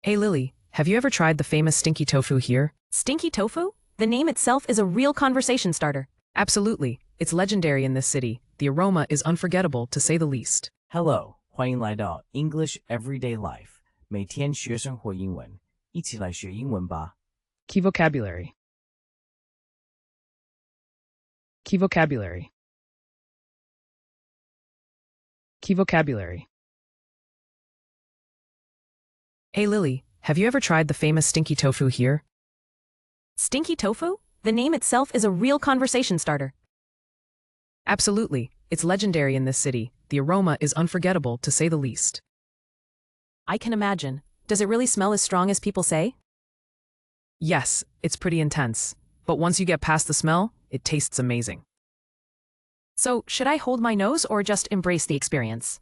Hey Lily, have you ever tried the famous Stinky Tofu here? Stinky Tofu? The name itself is a real conversation starter. Absolutely. It's legendary in this city. The aroma is unforgettable, to say the least. Hello, 欢迎来到 English Everyday Life， 每天学生活英文，一起来学英文吧。Key vocabulary. Key vocabulary. Key vocabulary. Hey Lily, have you ever tried the famous Stinky Tofu here? Stinky Tofu? The name itself is a real conversation starter. Absolutely. It's legendary in this city. The aroma is unforgettable, to say the least. I can imagine. Does it really smell as strong as people say? Yes, it's pretty intense. But once you get past the smell, it tastes amazing. So, should I hold my nose or just embrace the experience?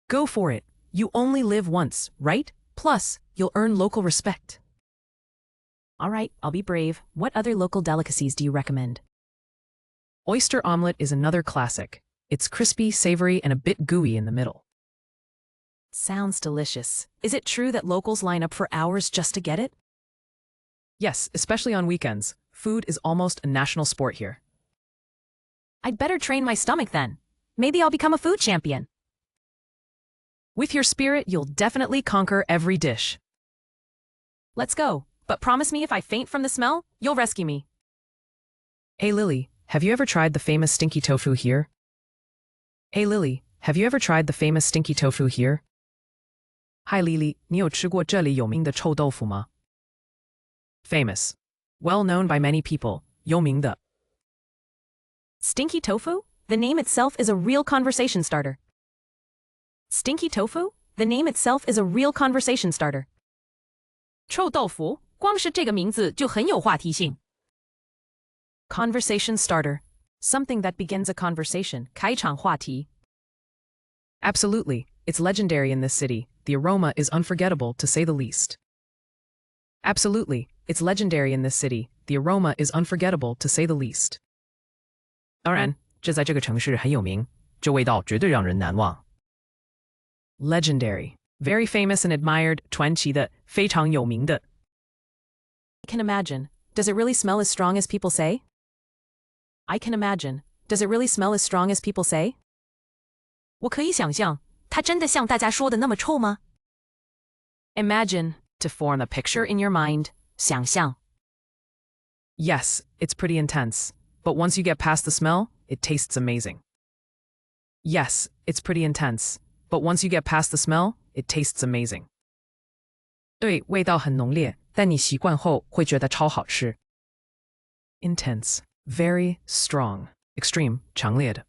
Go for it. You only live once, right? Plus, you'll earn local respect. All right, I'll be brave. What other local delicacies do you recommend? Oyster omelet is another classic. It's crispy, savory, and a bit gooey in the middle. Sounds delicious. Is it true that locals line up for hours just to get it? Yes, especially on weekends. Food is almost a national sport here. I'd better train my stomach then. Maybe I'll become a food champion. With your spirit, you'll definitely conquer every dish. Let's go. But promise me if I faint from the smell, you'll rescue me. Hey Lily, have you ever tried the famous Stinky Tofu here? Hey Lily, have you ever tried the famous Stinky Tofu here? Hi Lily, 你有吃过这里有名的臭豆腐吗? Famous. Well known by many people. 有名的. Stinky Tofu? The name itself is a real conversation starter. Stinky Tofu? The name itself is a real conversation starter. 臭豆腐，光是这个名字就很有话题性。Conversation starter. Something that begins a conversation. 开场话题。Absolutely. It's legendary in this city. The aroma is unforgettable, to say the least. Absolutely. It's legendary in this city. The aroma is unforgettable, to say the least. 当然，这在这个城市很有名，这味道绝对让人难忘。Legendary. Very famous and admired, 传奇的，非常有名的。I can imagine. Does it really smell as strong as people say? I can imagine. Does it really smell as strong as people say? 我可以想象，它真的像大家说的那么臭吗？ Imagine, to form a picture in your mind. 想象。Yes, it's pretty intense. But once you get past the smell, it tastes amazing. Yes, it's pretty intense. But once you get past the smell, it tastes amazing. 对，味道很浓烈，但你习惯后会觉得超好吃。Intense. Very strong. Extreme. 强烈的。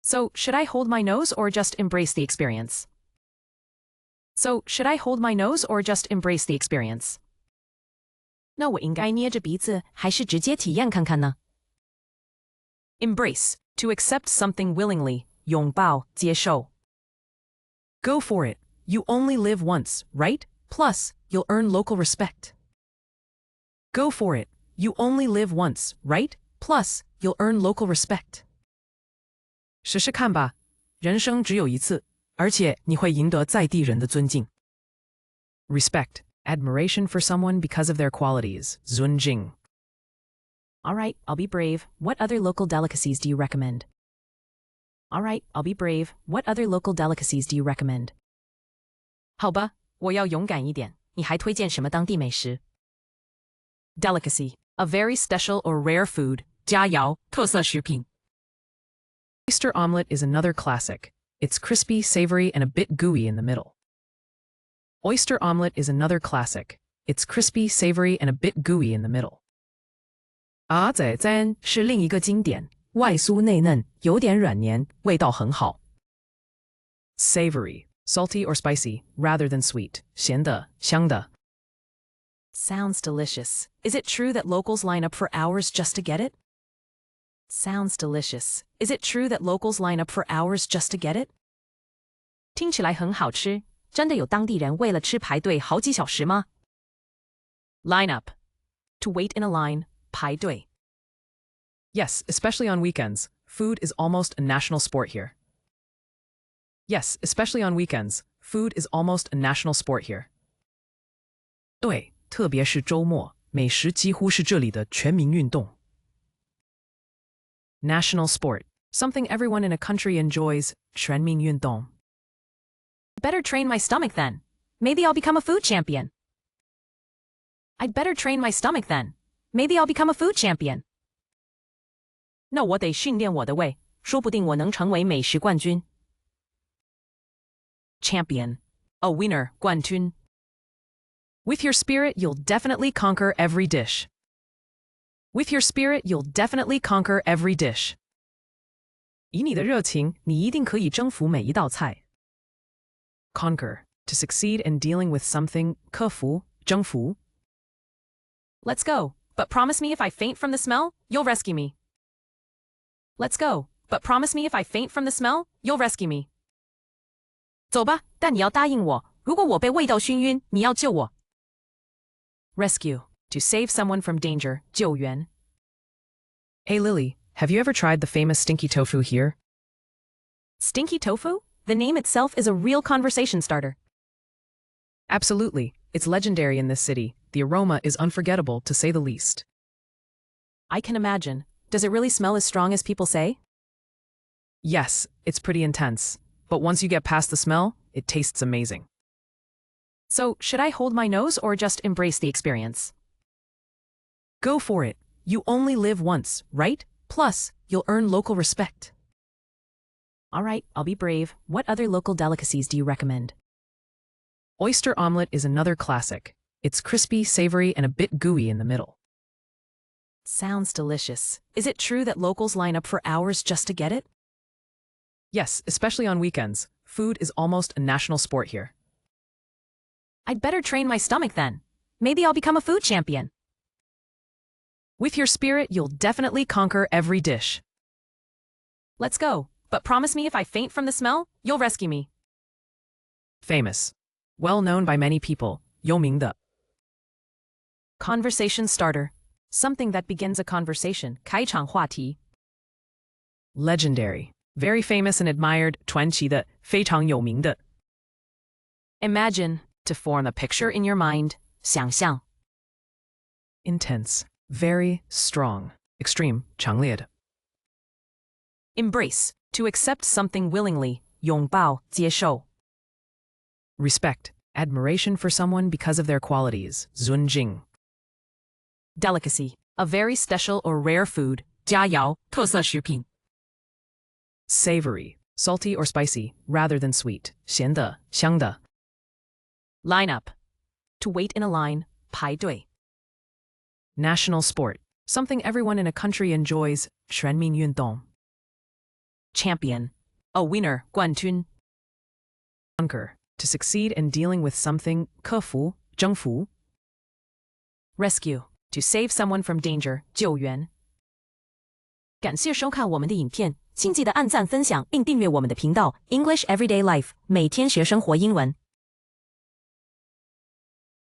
So, should I hold my nose or just embrace the experience? So, should I hold my nose or just embrace the experience? 那我应该捏着鼻子，还是直接体验看看呢？ Embrace. To accept something willingly. 拥抱，接受。Go for it. You only live once, right? Plus, you'll earn local respect. Go for it. You only live once, right? Plus, you'll earn local respect. 试试看吧，人生只有一次，而且你会赢得在地人的尊敬。Respect. Admiration for someone because of their qualities. 尊敬。All right, I'll be brave. What other local delicacies do you recommend? All right, I'll be brave. What other local delicacies do you recommend? 好吧，我要勇敢一点。你还推荐什么当地美食？ Delicacy. A very special or rare food. 佳肴，特色食品。Oyster omelet is another classic. It's crispy, savory, and a bit gooey in the middle. Oyster omelet is another classic. It's crispy, savory, and a bit gooey in the middle. 蚵仔煎是另一个经典，外酥内嫩，有点软黏，味道很好。Savory. Salty or spicy, rather than sweet. 咸的，香的。Sounds delicious. Is it true that locals line up for hours just to get it? Sounds delicious. Is it true that locals line up for hours just to get it? 听起来很好吃，真的有当地人为了吃排队好几小时吗？ Line up. To wait in a line. 排队。Yes, especially on weekends. Food is almost a national sport here. Yes, especially on weekends. Food is almost a national sport here. 对，特别是周末，美食几乎是这里的全民运动。National sport, something everyone in a country enjoys, 全民运动。Better train my stomach then. Maybe I'll become a food champion. I'd better train my stomach then. Maybe I'll become a food champion. 那我得训练我的胃，说不定我能成为美食冠军。Champion, a winner, 冠军。With your spirit, you'll definitely conquer every dish. With your spirit, you'll definitely conquer every dish. 以你的热情，你一定可以征服每一道菜。Conquer, to succeed in dealing with something, 克服，征服。Let's go, but promise me if I faint from the smell, you'll rescue me. Let's go, but promise me if I faint from the smell, you'll rescue me. 走吧，但你要答应我，如果我被味道熏晕，你要救我。Rescue, to save someone from danger, 救援。Hey Lily, have you ever tried the famous Stinky Tofu here? Stinky Tofu? The name itself is a real conversation starter. Absolutely. It's legendary in this city. The aroma is unforgettable, to say the least. I can imagine. Does it really smell as strong as people say? Yes, it's pretty intense. But once you get past the smell, it tastes amazing. So, should I hold my nose or just embrace the experience? Go for it. You only live once, right? Plus, you'll earn local respect. All right, I'll be brave. What other local delicacies do you recommend? Oyster omelet is another classic. It's crispy, savory, and a bit gooey in the middle. Sounds delicious. Is it true that locals line up for hours just to get it? Yes, especially on weekends. Food is almost a national sport here. I'd better train my stomach then. Maybe I'll become a food champion. With your spirit, you'll definitely conquer every dish. Let's go, but promise me if I faint from the smell, you'll rescue me. Famous. Well known by many people. 有名的。Conversation starter. Something that begins a conversation. 开场话题。Legendary. Very famous and admired. 传奇的，非常有名的。Imagine, to form a picture in your mind. 想象。Intense. Very strong. Extreme. 强烈的。Embrace, to accept something willingly. 拥抱，接受。Respect. Admiration for someone because of their qualities. 尊敬。Delicacy, a very special or rare food. 佳肴，特色食品。Savory. Salty or spicy, rather than sweet. 咸的，香的。Line up, to wait in a line. 排队。National sport. Something everyone in a country enjoys. 全民运动。Champion, a winner. 冠军。Conquer. To succeed in dealing with something. 克服，征服。Rescue, to save someone from danger. 救援。感谢收看我们的影片，请记得按赞、分享并订阅我们的频道 English Everyday Life， 每天学生活英文。